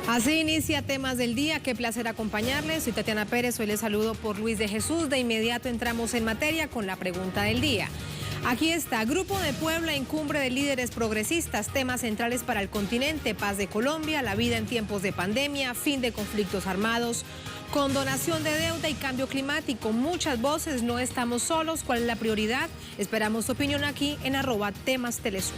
Así inicia Temas del Día. Qué placer acompañarles. Soy Tatiana Pérez. Hoy les saludo por Luis de Jesús. De inmediato entramos en materia con la pregunta del día. Aquí está. Grupo de Puebla en cumbre de líderes progresistas. Temas centrales para el continente. Paz de Colombia, la vida en tiempos de pandemia, fin de conflictos armados, condonación de deuda y cambio climático. Muchas voces, no estamos solos. ¿Cuál es la prioridad? Esperamos su opinión aquí en @TemasTelesur.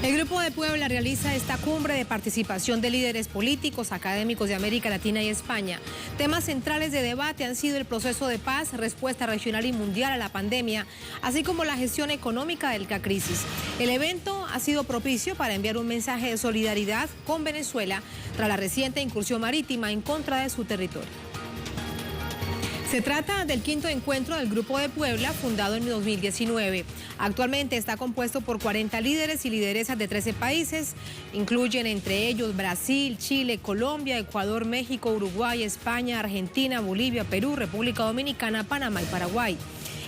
El Grupo de Puebla realiza esta cumbre de participación de líderes políticos, académicos de América Latina y España. Temas centrales de debate han sido el proceso de paz, respuesta regional y mundial a la pandemia, así como la gestión económica de la crisis. El evento ha sido propicio para enviar un mensaje de solidaridad con Venezuela tras la reciente incursión marítima en contra de su territorio. Se trata del quinto encuentro del Grupo de Puebla, fundado en 2019. Actualmente está compuesto por 40 líderes y lideresas de 13 países. Incluyen entre ellos Brasil, Chile, Colombia, Ecuador, México, Uruguay, España, Argentina, Bolivia, Perú, República Dominicana, Panamá y Paraguay.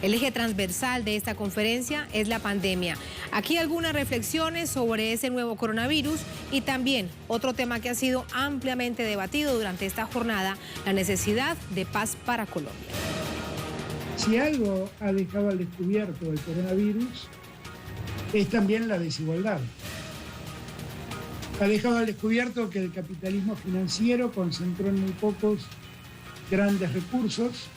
El eje transversal de esta conferencia es la pandemia. Aquí algunas reflexiones sobre ese nuevo coronavirus y también otro tema que ha sido ampliamente debatido durante esta jornada, la necesidad de paz para Colombia. Si algo ha dejado al descubierto el coronavirus, es también la desigualdad. Ha dejado al descubierto que el capitalismo financiero concentró en muy pocos grandes recursos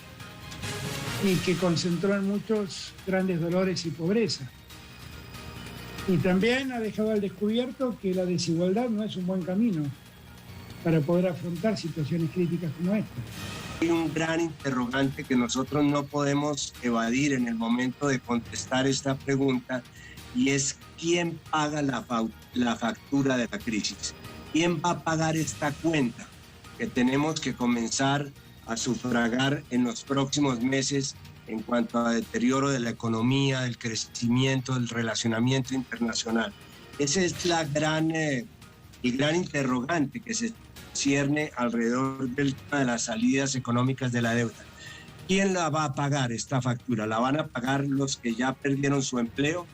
y que concentró en muchos grandes dolores y pobreza. Y también ha dejado al descubierto que la desigualdad no es un buen camino para poder afrontar situaciones críticas como esta. Hay un gran interrogante que nosotros no podemos evadir en el momento de contestar esta pregunta, y es ¿quién paga la factura de la crisis? ¿Quién va a pagar esta cuenta que tenemos que comenzar a sufragar en los próximos meses en cuanto a deterioro de la economía, del crecimiento, del relacionamiento internacional? Ese es el gran interrogante que se cierne alrededor del tema de las salidas económicas de la deuda. ¿Quién la va a pagar esta factura? ¿La van a pagar los que ya perdieron su empleo?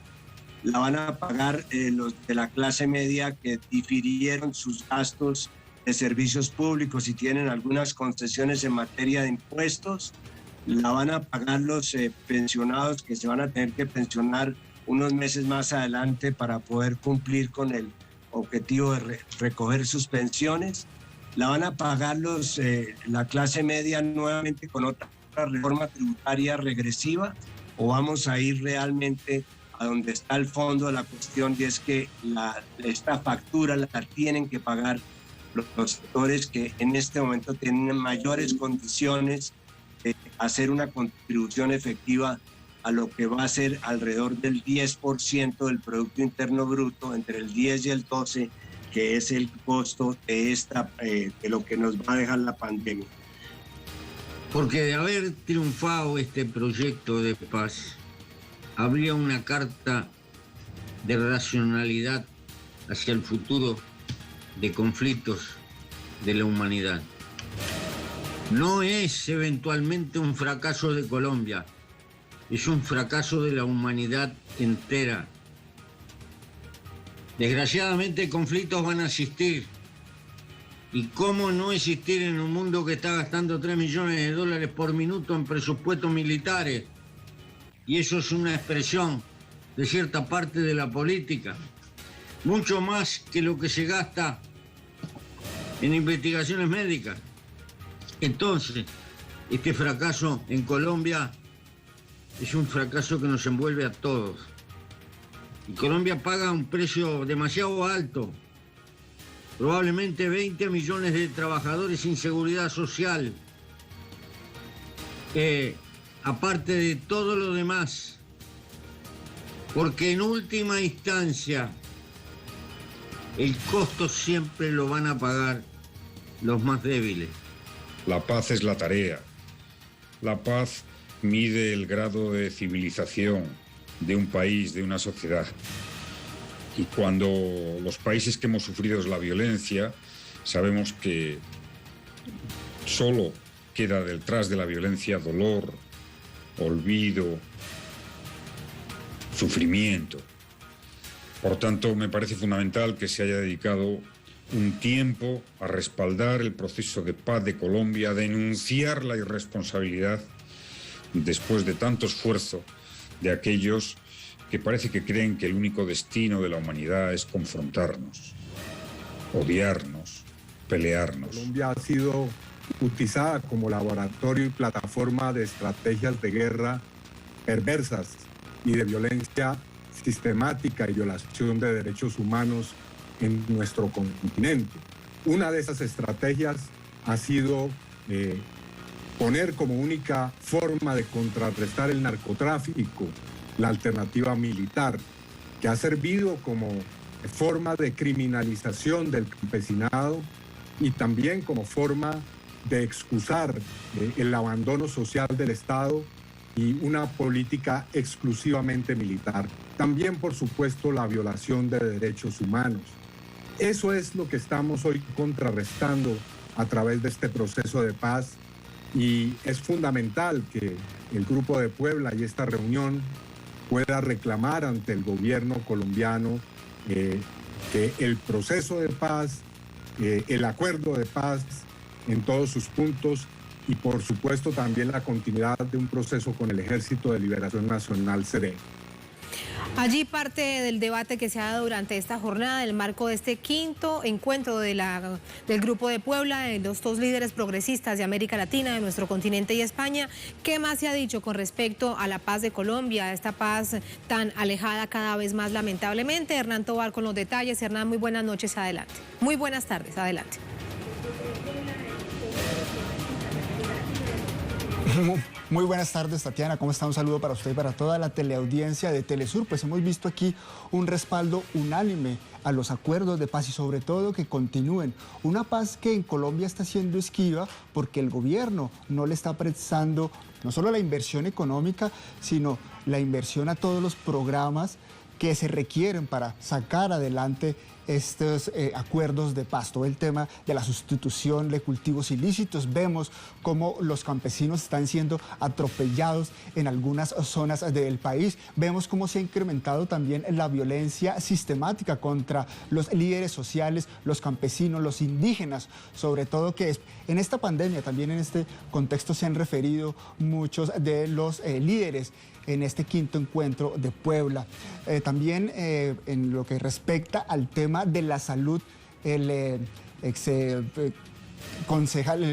¿La van a pagar los de la clase media que difirieron sus gastos de servicios públicos y tienen algunas concesiones en materia de impuestos? ¿La van a pagar los pensionados que se van a tener que pensionar unos meses más adelante para poder cumplir con el objetivo de recoger sus pensiones? ¿La van a pagar la clase media nuevamente con otra reforma tributaria regresiva? ¿O vamos a ir realmente a donde está el fondo de la cuestión, y es que esta factura la tienen que pagar los sectores que en este momento tienen mayores condiciones de hacer una contribución efectiva a lo que va a ser alrededor del 10% del Producto Interno Bruto, entre el 10 y el 12%, que es el costo de lo que nos va a dejar la pandemia? Porque de haber triunfado este proyecto de paz, habría una carta de racionalidad hacia el futuro de conflictos de la humanidad. No es eventualmente un fracaso de Colombia, es un fracaso de la humanidad entera. Desgraciadamente conflictos van a existir. ¿Y cómo no existir en un mundo que está gastando $3 millones por minuto en presupuestos militares? Y eso es una expresión de cierta parte de la política. Mucho más que lo que se gasta en investigaciones médicas. Entonces, este fracaso en Colombia es un fracaso que nos envuelve a todos. Y Colombia paga un precio demasiado alto probablemente 20 millones de trabajadores sin seguridad social, aparte de todo lo demás, porque en última instancia el costo siempre lo van a pagar los más débiles. La paz es la tarea. La paz mide el grado de civilización de un país, de una sociedad. Y cuando los países que hemos sufrido la violencia, sabemos que solo queda detrás de la violencia dolor, olvido, sufrimiento. Por tanto, me parece fundamental que se haya dedicado un tiempo a respaldar el proceso de paz de Colombia, a denunciar la irresponsabilidad, después de tanto esfuerzo, de aquellos que parece que creen que el único destino de la humanidad es confrontarnos, odiarnos, pelearnos. Colombia ha sido utilizada como laboratorio y plataforma de estrategias de guerra perversas y de violencia sistemática y violación de derechos humanos en nuestro continente. Una de esas estrategias ha sido poner como única forma de contrarrestar el narcotráfico la alternativa militar, que ha servido como forma de criminalización del campesinado y también como forma de excusar el abandono social del Estado y una política exclusivamente militar. También, por supuesto, la violación de derechos humanos. Eso es lo que estamos hoy contrarrestando a través de este proceso de paz, y es fundamental que el Grupo de Puebla y esta reunión pueda reclamar ante el gobierno colombiano que el proceso de paz, el acuerdo de paz en todos sus puntos, y por supuesto también la continuidad de un proceso con el Ejército de Liberación Nacional se dé. Allí parte del debate que se ha dado durante esta jornada, en el marco de este quinto encuentro del Grupo de Puebla, de los dos líderes progresistas de América Latina, de nuestro continente y España. ¿Qué más se ha dicho con respecto a la paz de Colombia, esta paz tan alejada cada vez más lamentablemente? Hernán Tobar con los detalles. Hernán, muy buenas noches, adelante. Muy buenas tardes, adelante. Muy buenas tardes, Tatiana. ¿Cómo está? Un saludo para usted y para toda la teleaudiencia de Telesur. Pues hemos visto aquí un respaldo unánime a los acuerdos de paz y sobre todo que continúen. Una paz que en Colombia está siendo esquiva porque el gobierno no le está prestando no solo la inversión económica, sino la inversión a todos los programas que se requieren para sacar adelante estos acuerdos de paz. Todo el tema de la sustitución de cultivos ilícitos. Vemos cómo los campesinos están siendo atropellados en algunas zonas del país. Vemos cómo se ha incrementado también la violencia sistemática contra los líderes sociales, los campesinos, los indígenas, sobre todo que en esta pandemia, también en este contexto se han referido muchos de los líderes en este quinto encuentro de Puebla. También en lo que respecta al tema de la salud, el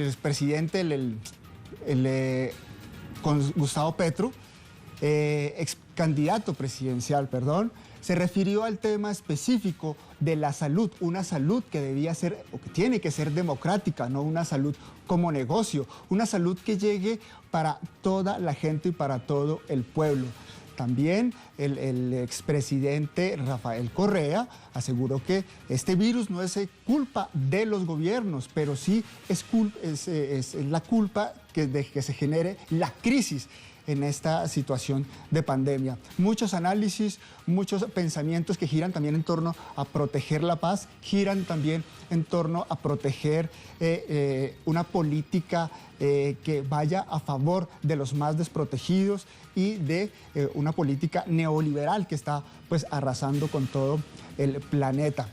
expresidente, Gustavo Petro, ex candidato presidencial, se refirió al tema específico de la salud, una salud que debía ser o que tiene que ser democrática, no una salud como negocio, una salud que llegue para toda la gente y para todo el pueblo. También el expresidente Rafael Correa aseguró que este virus no es culpa de los gobiernos, pero sí es la culpa de que se genere la crisis en esta situación de pandemia. Muchos análisis, muchos pensamientos que giran también en torno a proteger la paz, giran también en torno a proteger una política que vaya a favor de los más desprotegidos y de una política neoliberal que está pues arrasando con todo el planeta.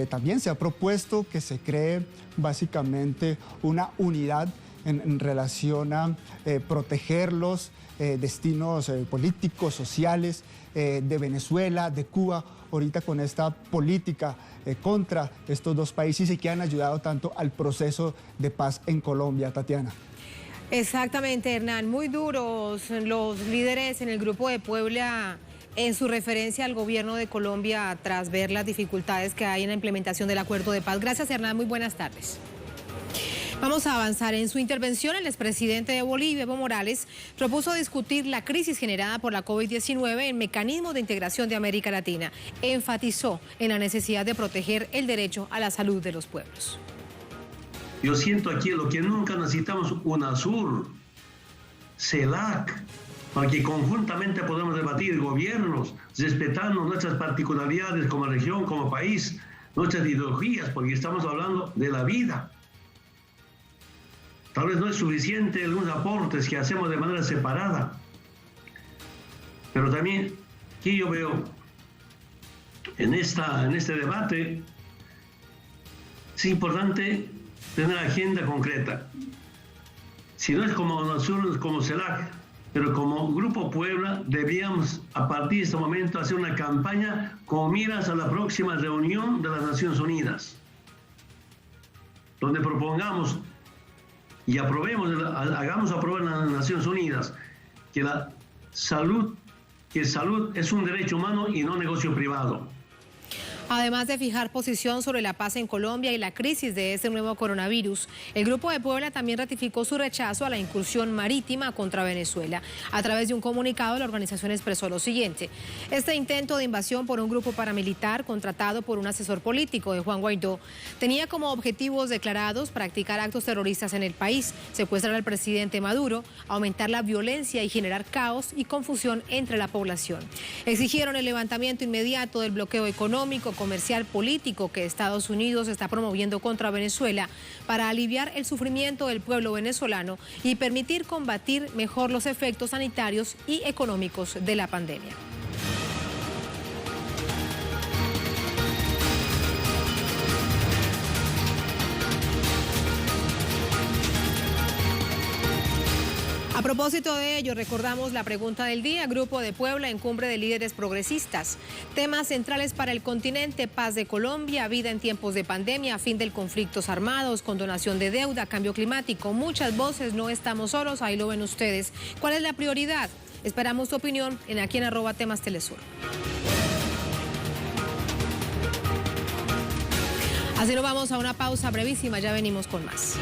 También se ha propuesto que se cree básicamente una unidad en relación a proteger los destinos políticos, sociales de Venezuela, de Cuba, ahorita con esta política contra estos dos países y que han ayudado tanto al proceso de paz en Colombia, Tatiana. Exactamente, Hernán. Muy duros los líderes en el Grupo de Puebla en su referencia al gobierno de Colombia tras ver las dificultades que hay en la implementación del acuerdo de paz. Gracias, Hernán. Muy buenas tardes. Vamos a avanzar. En su intervención, el expresidente de Bolivia, Evo Morales, propuso discutir la crisis generada por la COVID-19 en mecanismos de integración de América Latina. Enfatizó en la necesidad de proteger el derecho a la salud de los pueblos. Yo siento aquí lo que nunca necesitamos, UNASUR, CELAC, para que conjuntamente podamos debatir gobiernos, respetando nuestras particularidades como región, como país, nuestras ideologías, porque estamos hablando de la vida. Tal vez no es suficiente algunos aportes que hacemos de manera separada, pero también aquí yo veo en este debate es importante tener agenda concreta. Si no es como UNASUR, como CELAC, pero como Grupo Puebla deberíamos a partir de este momento hacer una campaña con miras a la próxima reunión de las Naciones Unidas, donde propongamos y hagamos aprobar en las Naciones Unidas que salud es un derecho humano y no negocio privado. Además de fijar posición sobre la paz en Colombia y la crisis de este nuevo coronavirus, el Grupo de Puebla también ratificó su rechazo a la incursión marítima contra Venezuela. A través de un comunicado, la organización expresó lo siguiente: este intento de invasión por un grupo paramilitar contratado por un asesor político de Juan Guaidó tenía como objetivos declarados practicar actos terroristas en el país, secuestrar al presidente Maduro, aumentar la violencia y generar caos y confusión entre la población. Exigieron el levantamiento inmediato del bloqueo económico, comercial, político que Estados Unidos está promoviendo contra Venezuela para aliviar el sufrimiento del pueblo venezolano y permitir combatir mejor los efectos sanitarios y económicos de la pandemia. A propósito de ello, recordamos la pregunta del día. Grupo de Puebla en cumbre de líderes progresistas. Temas centrales para el continente: paz de Colombia, vida en tiempos de pandemia, fin de conflictos armados, condonación de deuda, cambio climático. Muchas voces, no estamos solos, ahí lo ven ustedes. ¿Cuál es la prioridad? Esperamos tu opinión aquí en @temastelesur. Así nos vamos a una pausa brevísima, ya venimos con más.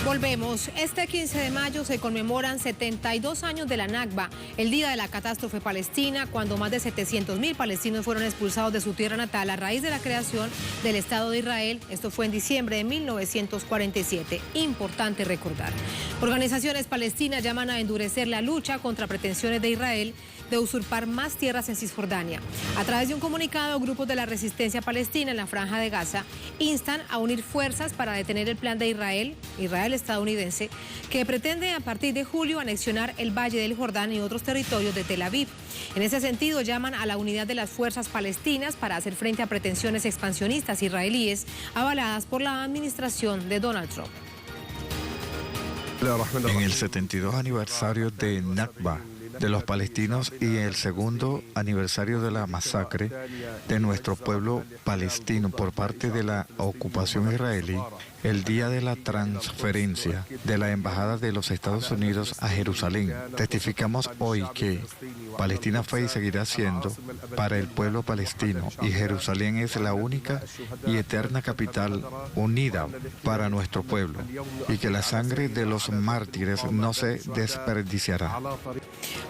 Volvemos. Este 15 de mayo se conmemoran 72 años de la Nakba, el día de la catástrofe palestina, cuando más de 700.000 palestinos fueron expulsados de su tierra natal a raíz de la creación del Estado de Israel. Esto fue en diciembre de 1947. Importante recordar. Organizaciones palestinas llaman a endurecer la lucha contra pretensiones de Israel de usurpar más tierras en Cisjordania. A través de un comunicado, grupos de la resistencia palestina en la Franja de Gaza instan a unir fuerzas para detener el plan de Israel estadounidense, que pretende a partir de julio anexionar el Valle del Jordán y otros territorios de Tel Aviv. En ese sentido, llaman a la unidad de las fuerzas palestinas para hacer frente a pretensiones expansionistas israelíes avaladas por la administración de Donald Trump. En el 72 aniversario de Nakba de los palestinos y el segundo aniversario de la masacre de nuestro pueblo palestino por parte de la ocupación israelí, el día de la transferencia de la Embajada de los Estados Unidos a Jerusalén, testificamos hoy que Palestina fue y seguirá siendo para el pueblo palestino, y Jerusalén es la única y eterna capital unida para nuestro pueblo, y que la sangre de los mártires no se desperdiciará.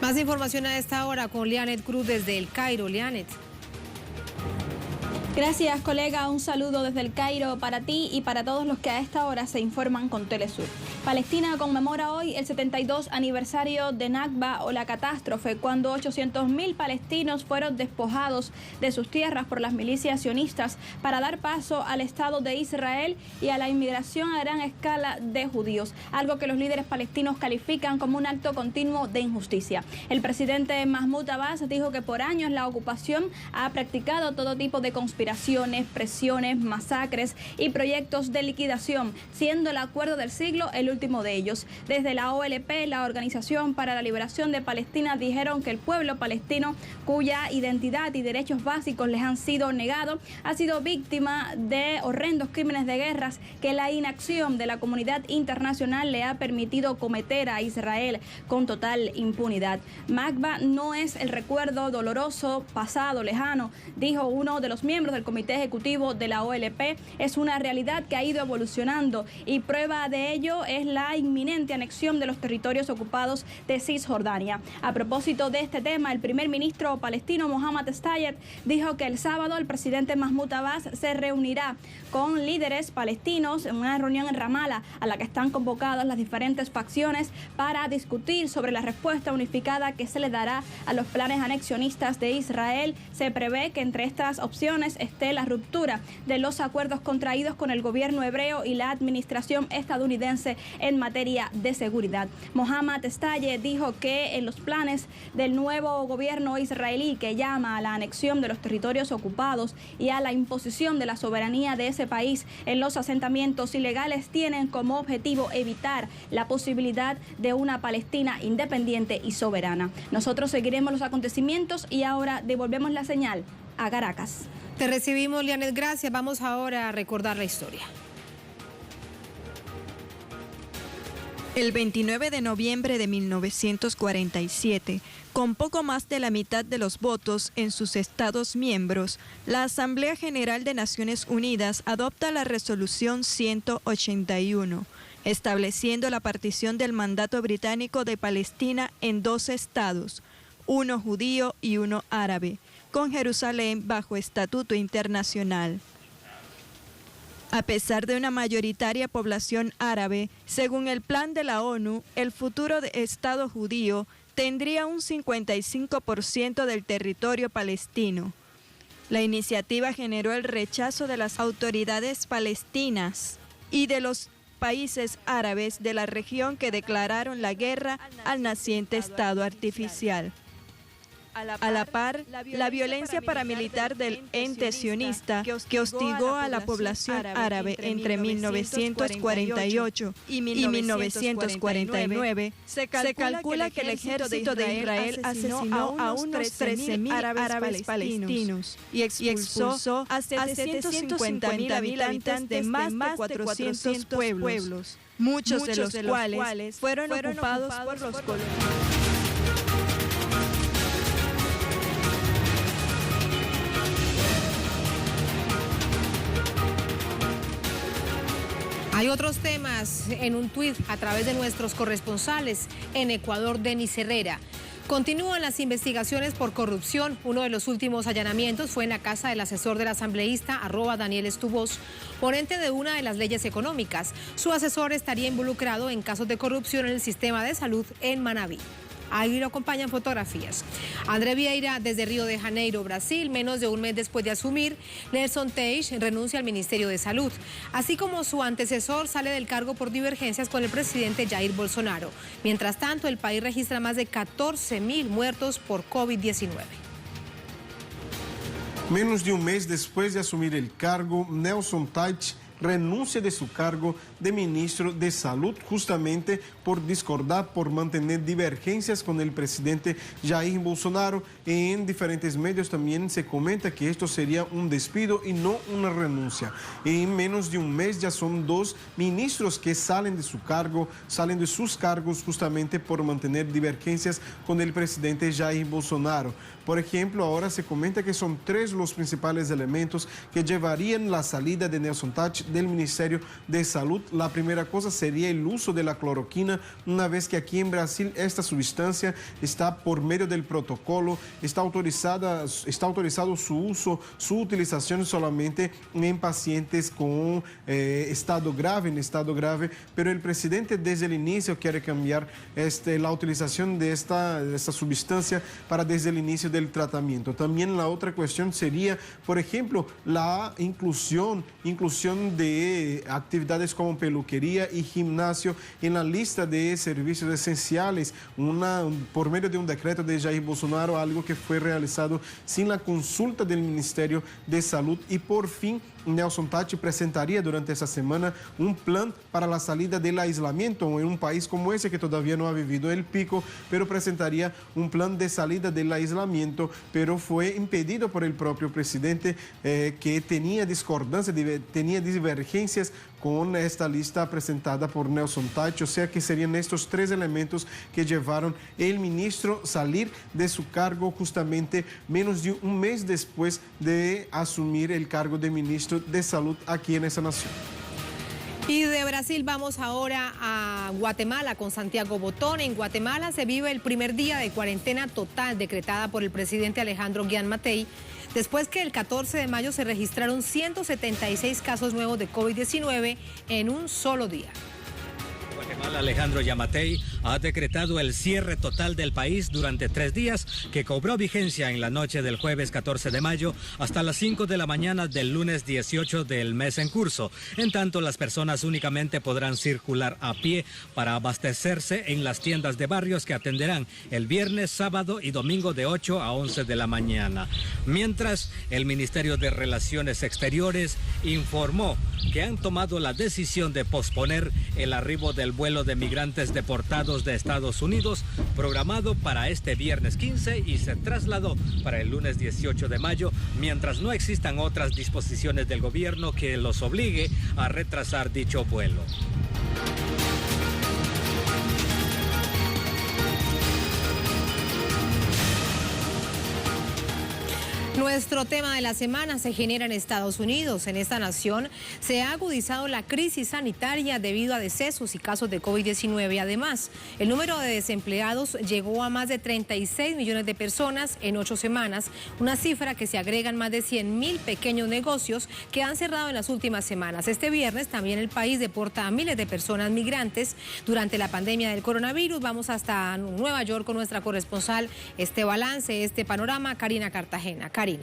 Más información a esta hora con Lianet Cruz desde El Cairo. Lianet. Gracias, colega. Un saludo desde El Cairo para ti y para todos los que a esta hora se informan con Telesur. Palestina conmemora hoy el 72 aniversario de Nakba, o la catástrofe, cuando 800.000 palestinos fueron despojados de sus tierras por las milicias sionistas para dar paso al Estado de Israel y a la inmigración a gran escala de judíos, algo que los líderes palestinos califican como un acto continuo de injusticia. El presidente Mahmoud Abbas dijo que por años la ocupación ha practicado todo tipo de conspiraciones, presiones, masacres y proyectos de liquidación, siendo el acuerdo del siglo el último de ellos. Desde la OLP, la Organización para la Liberación de Palestina, dijeron que el pueblo palestino, cuya identidad y derechos básicos les han sido negados, ha sido víctima de horrendos crímenes de guerras que la inacción de la comunidad internacional le ha permitido cometer a Israel con total impunidad. Nakba no es el recuerdo doloroso, pasado, lejano, dijo uno de los miembros del comité ejecutivo de la OLP. Es una realidad que ha ido evolucionando y prueba de ello es la inminente anexión de los territorios ocupados de Cisjordania. A propósito de este tema, el primer ministro palestino Mohammad Stayed dijo que el sábado el presidente Mahmoud Abbas se reunirá con líderes palestinos en una reunión en Ramallah a la que están convocadas las diferentes facciones para discutir sobre la respuesta unificada que se le dará a los planes anexionistas de Israel. Se prevé que entre estas opciones esté la ruptura de los acuerdos contraídos con el gobierno hebreo y la administración estadounidense en materia de seguridad. Mohammad Stayed dijo que en los planes del nuevo gobierno israelí, que llama a la anexión de los territorios ocupados y a la imposición de la soberanía de ese país en los asentamientos ilegales, tienen como objetivo evitar la posibilidad de una Palestina independiente y soberana. Nosotros seguiremos los acontecimientos y ahora devolvemos la señal a Caracas. Te recibimos, Lianet, gracias. Vamos ahora a recordar la historia. El 29 de noviembre de 1947, con poco más de la mitad de los votos en sus Estados miembros, la Asamblea General de Naciones Unidas adopta la Resolución 181, estableciendo la partición del mandato británico de Palestina en 2 estados, uno judío y uno árabe, con Jerusalén bajo estatuto internacional. A pesar de una mayoritaria población árabe, según el plan de la ONU, el futuro Estado judío tendría un 55% del territorio palestino. La iniciativa generó el rechazo de las autoridades palestinas y de los países árabes de la región que declararon la guerra al naciente Estado artificial. A la par, la violencia paramilitar del ente sionista que hostigó a la población árabe entre 1948 y 1949, se calcula que el ejército de Israel asesinó a unos 13.000 árabes palestinos y expulsó a 750.000 habitantes de más de 400 pueblos, muchos de los cuales fueron ocupados por los coloniales. Hay otros temas en un tuit a través de nuestros corresponsales en Ecuador, Denis Herrera. Continúan las investigaciones por corrupción. Uno de los últimos allanamientos fue en la casa del asesor del asambleísta @Daniel Estubos, ponente de una de las leyes económicas. Su asesor estaría involucrado en casos de corrupción en el sistema de salud en Manabí. Ahí lo acompañan fotografías. André Vieira, desde Río de Janeiro, Brasil, menos de un mes después de asumir, Nelson Teich renuncia al Ministerio de Salud. Así como su antecesor sale del cargo por divergencias con el presidente Jair Bolsonaro. Mientras tanto, el país registra más de 14.000 muertos por COVID-19. Menos de un mes después de asumir el cargo, Nelson Teich renuncia de su cargo de ministro de Salud justamente por discordar, por mantener divergencias con el presidente Jair Bolsonaro. En diferentes medios también se comenta que esto sería un despido y no una renuncia. En menos de un mes ya son 2 ministros que salen de su cargo, salen de sus cargos justamente por mantener divergencias con el presidente Jair Bolsonaro. Por ejemplo, ahora se comenta que son 3 los principales elementos que llevarían la salida de Nelson Teich del Ministerio de Salud. La primera cosa sería el uso de la cloroquina, una vez que aquí en Brasil esta sustancia está por medio del protocolo, está autorizado su uso, su utilización solamente en pacientes con estado grave, pero el presidente desde el inicio quiere cambiar la utilización de esta sustancia para desde el inicio del tratamiento. También la otra cuestión sería, por ejemplo, la inclusión de actividades como peluquería y gimnasio en la lista de servicios esenciales, por medio de un decreto de Jair Bolsonaro, algo que fue realizado sin la consulta del Ministerio de Salud. Y por fin Nelson Tatti presentaría durante esa semana un plan para la salida del aislamiento en un país como ese que todavía no ha vivido el pico, pero presentaría un plan de salida del aislamiento, pero fue impedido por el propio presidente que tenía discordancia, tenía divergencias con esta lista presentada por Nelson Tatti, o sea que serían estos tres elementos que llevaron el ministro a salir de su cargo justamente menos de un mes después de asumir el cargo de ministro de Salud aquí en esa nación. Y de Brasil vamos ahora a Guatemala con Santiago Botón. En Guatemala se vive el primer día de cuarentena total decretada por el presidente Alejandro Giammattei, después que el 14 de mayo se registraron 176 casos nuevos de COVID-19 en un solo día. Guatemala, Alejandro Giammattei ha decretado el cierre total del país durante 3 días, que cobró vigencia en la noche del jueves 14 de mayo hasta las 5 de la mañana del lunes 18 del mes en curso. En tanto, las personas únicamente podrán circular a pie para abastecerse en las tiendas de barrios que atenderán el viernes, sábado y domingo de 8 a 11 de la mañana. Mientras, el Ministerio de Relaciones Exteriores informó que han tomado la decisión de posponer el arribo del vuelo de migrantes deportados de Estados Unidos, programado para este viernes 15 y se trasladó para el lunes 18 de mayo, mientras no existan otras disposiciones del gobierno que los obligue a retrasar dicho vuelo. Nuestro tema de la semana se genera en Estados Unidos. En esta nación se ha agudizado la crisis sanitaria debido a decesos y casos de COVID-19. Además, el número de desempleados llegó a más de 36 millones de personas en 8 semanas, una cifra que se agregan más de 100,000 pequeños negocios que han cerrado en las últimas semanas. Este viernes también el país deporta a miles de personas migrantes durante la pandemia del coronavirus. Vamos hasta Nueva York con nuestra corresponsal, este balance, este panorama, Karina Cartagena. Karina.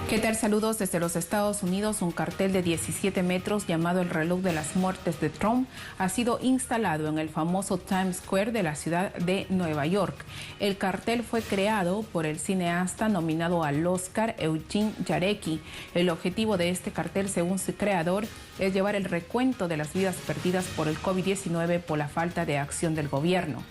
¿Qué tal? Saludos desde los Estados Unidos. Un cartel de 17 metros llamado El reloj de las muertes de Trump ha sido instalado en el famoso Times Square de la ciudad de Nueva York. El cartel fue creado por el cineasta nominado al Oscar Eugene Jarecki. El objetivo de este cartel, según su creador, es llevar el recuento de las vidas perdidas por el COVID-19 por la falta de acción del gobierno.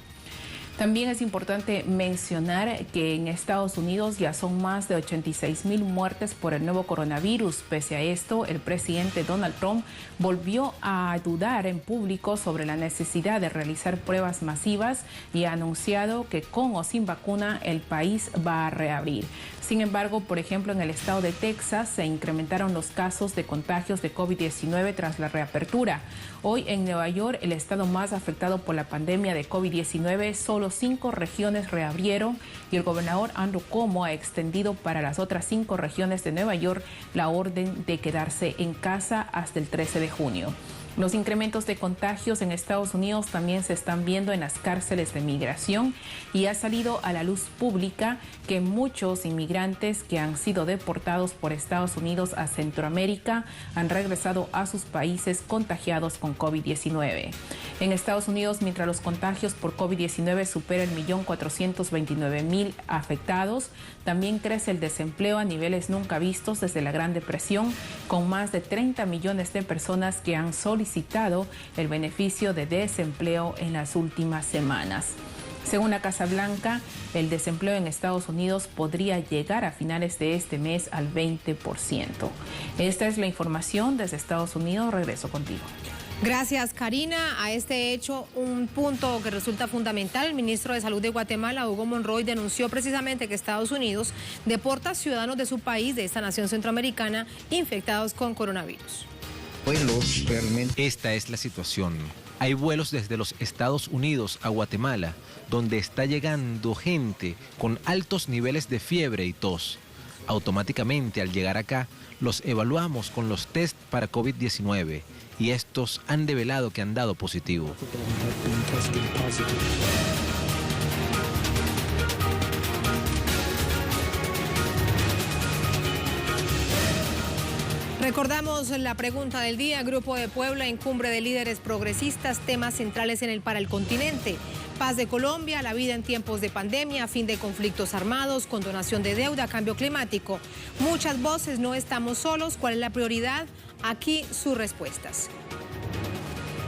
También es importante mencionar que en Estados Unidos ya son más de 86,000 muertes por el nuevo coronavirus. Pese a esto, el presidente Donald Trump volvió a dudar en público sobre la necesidad de realizar pruebas masivas y ha anunciado que con o sin vacuna el país va a reabrir. Sin embargo, por ejemplo, en el estado de Texas se incrementaron los casos de contagios de COVID-19 tras la reapertura. Hoy en Nueva York, el estado más afectado por la pandemia de COVID-19, solo 5 regiones reabrieron y el gobernador Andrew Cuomo ha extendido para las otras 5 regiones de Nueva York la orden de quedarse en casa hasta el 13 de junio. Los incrementos de contagios en Estados Unidos también se están viendo en las cárceles de migración y ha salido a la luz pública que muchos inmigrantes que han sido deportados por Estados Unidos a Centroamérica han regresado a sus países contagiados con COVID-19. En Estados Unidos, mientras los contagios por COVID-19 superan 1.429.000 afectados, también crece el desempleo a niveles nunca vistos desde la Gran Depresión, con más de 30 millones de personas que han solicitado el beneficio de desempleo en las últimas semanas. Según la Casa Blanca, el desempleo en Estados Unidos podría llegar a finales de este mes al 20%. Esta es la información desde Estados Unidos. Regreso contigo. Gracias, Karina. A este hecho, un punto que resulta fundamental, el ministro de Salud de Guatemala, Hugo Monroy, denunció precisamente que Estados Unidos deporta a ciudadanos de su país, de esta nación centroamericana, infectados con coronavirus. Esta es la situación. Hay vuelos desde los Estados Unidos a Guatemala, donde está llegando gente con altos niveles de fiebre y tos. Automáticamente, al llegar acá, los evaluamos con los test para COVID-19 y estos han develado que han dado positivo. Recordamos la pregunta del día, Grupo de Puebla en cumbre de líderes progresistas, temas centrales para el continente. Paz de Colombia, la vida en tiempos de pandemia, fin de conflictos armados, condonación de deuda, cambio climático. Muchas voces, no estamos solos. ¿Cuál es la prioridad? Aquí sus respuestas.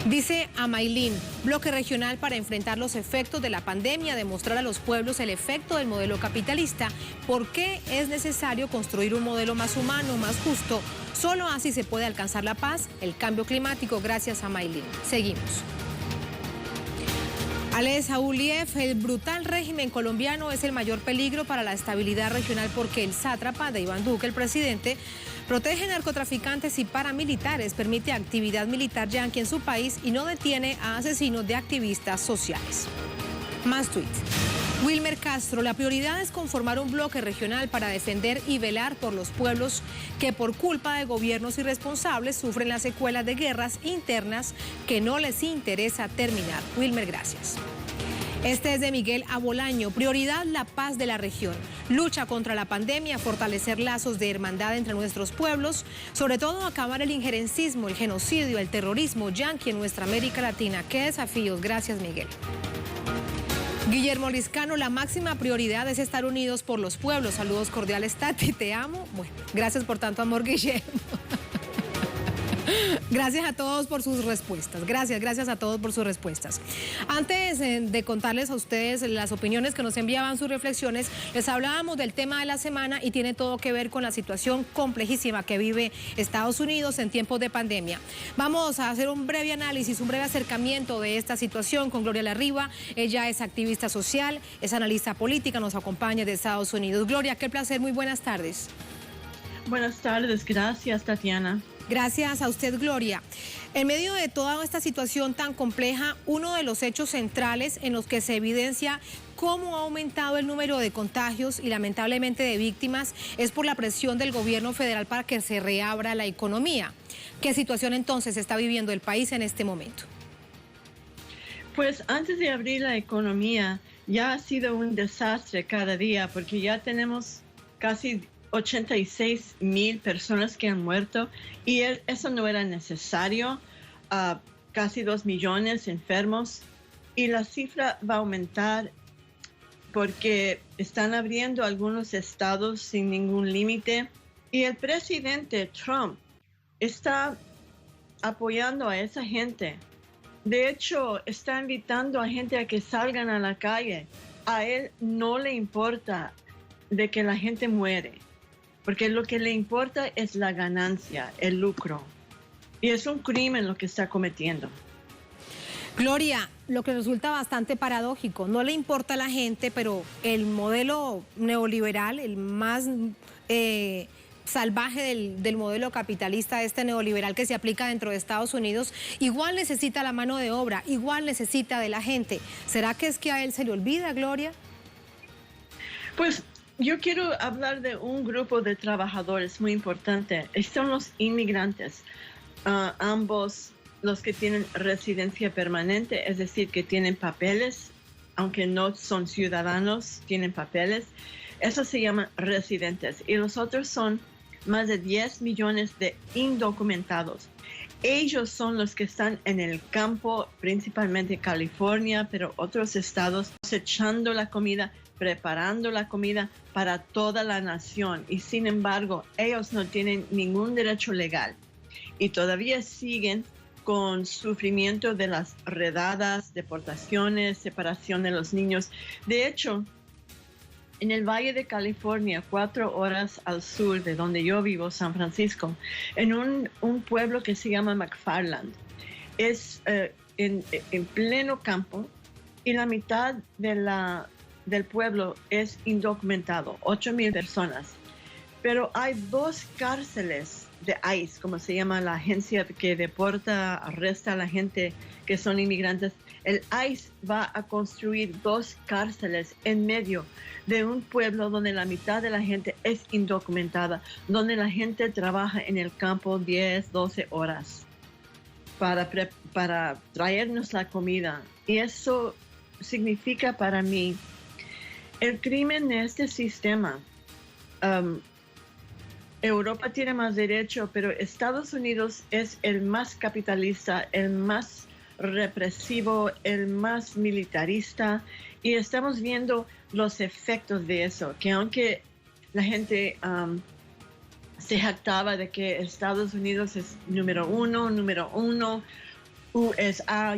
Dice Amailín, bloque regional para enfrentar los efectos de la pandemia, demostrar a los pueblos el efecto del modelo capitalista. ¿Por qué es necesario construir un modelo más humano, más justo? Solo así se puede alcanzar la paz, el cambio climático. Gracias a Amailín. Seguimos. Ale Saúliev, el brutal régimen colombiano es el mayor peligro para la estabilidad regional porque el sátrapa de Iván Duque, el presidente, protege narcotraficantes y paramilitares, permite actividad militar yanqui en su país y no detiene a asesinos de activistas sociales. Más tweets. Wilmer Castro, la prioridad es conformar un bloque regional para defender y velar por los pueblos que por culpa de gobiernos irresponsables sufren las secuelas de guerras internas que no les interesa terminar. Wilmer, gracias. Este es de Miguel Abolaño. Prioridad, la paz de la región. Lucha contra la pandemia, fortalecer lazos de hermandad entre nuestros pueblos, sobre todo acabar el injerencismo, el genocidio, el terrorismo yanqui en nuestra América Latina. ¡Qué desafíos! Gracias, Miguel. Guillermo Liscano, la máxima prioridad es estar unidos por los pueblos. Saludos cordiales, Tati, te amo. Bueno, gracias por tanto amor, Guillermo. Gracias a todos por sus respuestas. Gracias a todos por sus respuestas. Antes de contarles a ustedes las opiniones que nos enviaban, sus reflexiones, les hablábamos del tema de la semana y tiene todo que ver con la situación complejísima que vive Estados Unidos en tiempos de pandemia. Vamos a hacer un breve análisis, un breve acercamiento de esta situación con Gloria Larriba. Ella es activista social, es analista política, nos acompaña de Estados Unidos. Gloria, qué placer, muy buenas tardes. Buenas tardes, gracias, Tatiana. Gracias a usted, Gloria. En medio de toda esta situación tan compleja, uno de los hechos centrales en los que se evidencia cómo ha aumentado el número de contagios y lamentablemente de víctimas es por la presión del gobierno federal para que se reabra la economía. ¿Qué situación entonces está viviendo el país en este momento? Pues antes de abrir la economía ya ha sido un desastre cada día porque ya tenemos casi 86,000 personas que han muerto y eso no era necesario, casi 2 millones enfermos y la cifra va a aumentar porque están abriendo algunos estados sin ningún límite y el presidente Trump está apoyando a esa gente. De hecho, está invitando a gente a que salgan a la calle. A él no le importa de que la gente muere, porque lo que le importa es la ganancia, el lucro. Y es un crimen lo que está cometiendo. Gloria, lo que resulta bastante paradójico, no le importa a la gente, pero el modelo neoliberal, el más salvaje del modelo capitalista, este neoliberal que se aplica dentro de Estados Unidos, igual necesita la mano de obra, igual necesita de la gente. ¿Será que es que a él se le olvida, Gloria? Pues yo quiero hablar de un grupo de trabajadores muy importante. Son los inmigrantes, ambos los que tienen residencia permanente, es decir, que tienen papeles, aunque no son ciudadanos, tienen papeles. Esos se llaman residentes. Y los otros son más de 10 millones de indocumentados. Ellos son los que están en el campo, principalmente California, pero otros estados, cosechando la comida, preparando la comida para toda la nación y sin embargo ellos no tienen ningún derecho legal y todavía siguen con sufrimiento de las redadas, deportaciones, separación de los niños. De hecho, en el Valle de California, 4 horas al sur de donde yo vivo, San Francisco, en un pueblo que se llama McFarland, es en pleno campo y la mitad del pueblo es indocumentado, 8,000 personas. Pero hay 2 cárceles de ICE, como se llama la agencia que deporta, arresta a la gente que son inmigrantes. El ICE va a construir 2 cárceles en medio de un pueblo donde la mitad de la gente es indocumentada, donde la gente trabaja en el campo 10, 12 horas para traernos la comida. Y eso significa para mí el crimen de este sistema Europa tiene más derecho, pero Estados Unidos es el más capitalista, el más represivo, el más militarista, y estamos viendo los efectos de eso, que aunque la gente se jactaba de que Estados Unidos es número uno, USA,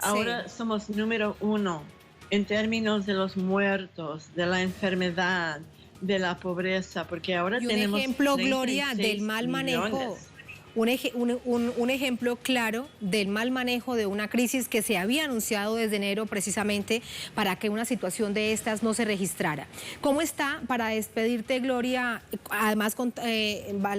ahora somos número uno en términos de los muertos, de la enfermedad, de la pobreza, porque ahora tenemos un ejemplo, Gloria, del mal manejo. Un ejemplo claro del mal manejo de una crisis que se había anunciado desde enero precisamente para que una situación de estas no se registrara. ¿Cómo está, para despedirte, Gloria, además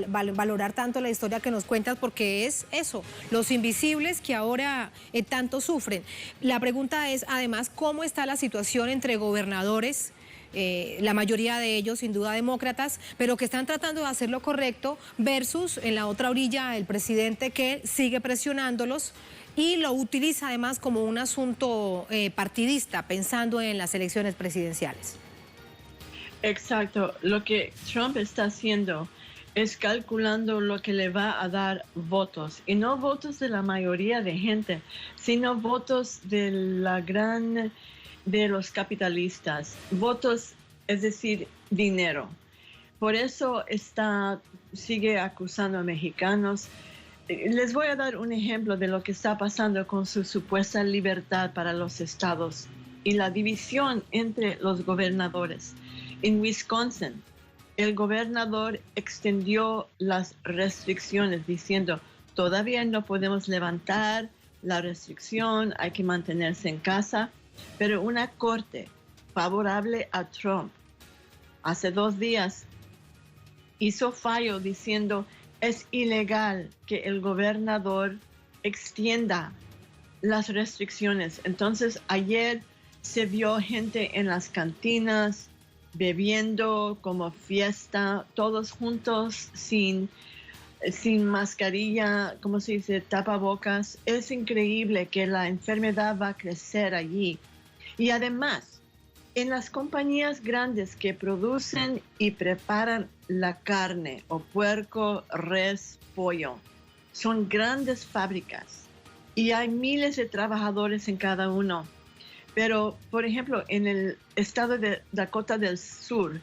valorar tanto la historia que nos cuentas, porque es eso, los invisibles que ahora tanto sufren? La pregunta es, además, ¿cómo está la situación entre gobernadores? La mayoría de ellos sin duda demócratas, pero que están tratando de hacer lo correcto, versus en la otra orilla el presidente que sigue presionándolos y lo utiliza además como un asunto partidista, pensando en las elecciones presidenciales. Exacto, lo que Trump está haciendo es calculando lo que le va a dar votos, y no votos de la mayoría de gente, sino votos de los capitalistas, votos, es decir, dinero. Por eso sigue acusando a mexicanos. Les voy a dar un ejemplo de lo que está pasando con su supuesta libertad para los estados y la división entre los gobernadores. En Wisconsin, el gobernador extendió las restricciones diciendo, todavía no podemos levantar la restricción, hay que mantenerse en casa. Pero una corte favorable a Trump hace 2 días hizo fallo diciendo es ilegal que el gobernador extienda las restricciones. Entonces ayer se vio gente en las cantinas bebiendo como fiesta, todos juntos sin mascarilla, ¿cómo se dice?, tapabocas. Es increíble que la enfermedad va a crecer allí. Y además, en las compañías grandes que producen y preparan la carne, o puerco, res, pollo, son grandes fábricas y hay miles de trabajadores en cada uno. Pero, por ejemplo, en el estado de Dakota del Sur,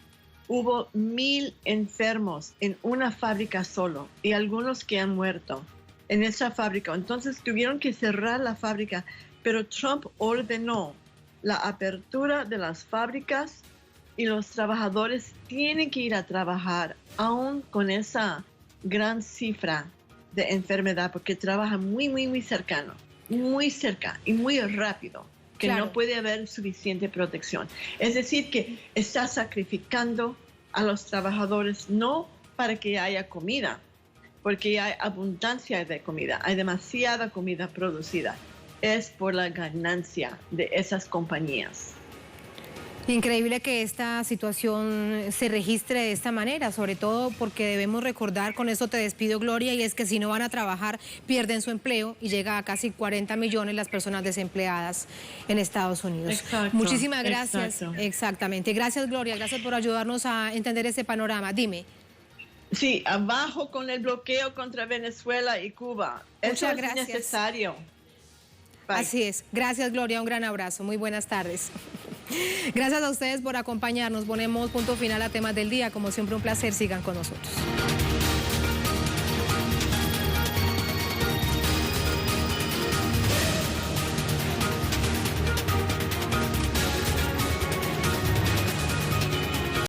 hubo 1,000 enfermos en una fábrica solo y algunos que han muerto en esa fábrica. Entonces tuvieron que cerrar la fábrica, pero Trump ordenó la apertura de las fábricas y los trabajadores tienen que ir a trabajar aún con esa gran cifra de enfermedad, porque trabajan muy cerca y muy rápido, que claro, no puede haber suficiente protección. Es decir, que está sacrificando a los trabajadores, no para que haya comida, porque hay abundancia de comida, hay demasiada comida producida, es por la ganancia de esas compañías. Increíble que esta situación se registre de esta manera, sobre todo porque debemos recordar, con eso te despido, Gloria, y es que si no van a trabajar pierden su empleo y llega a casi 40 millones las personas desempleadas en Estados Unidos. Exacto, muchísimas gracias. Exacto. Exactamente. Gracias, Gloria, gracias por ayudarnos a entender ese panorama. Dime. Sí, abajo con el bloqueo contra Venezuela y Cuba. Eso es necesario. Bye. Así es. Gracias, Gloria. Un gran abrazo. Muy buenas tardes. Gracias a ustedes por acompañarnos. Ponemos punto final a Temas del Día. Como siempre, un placer. Sigan con nosotros.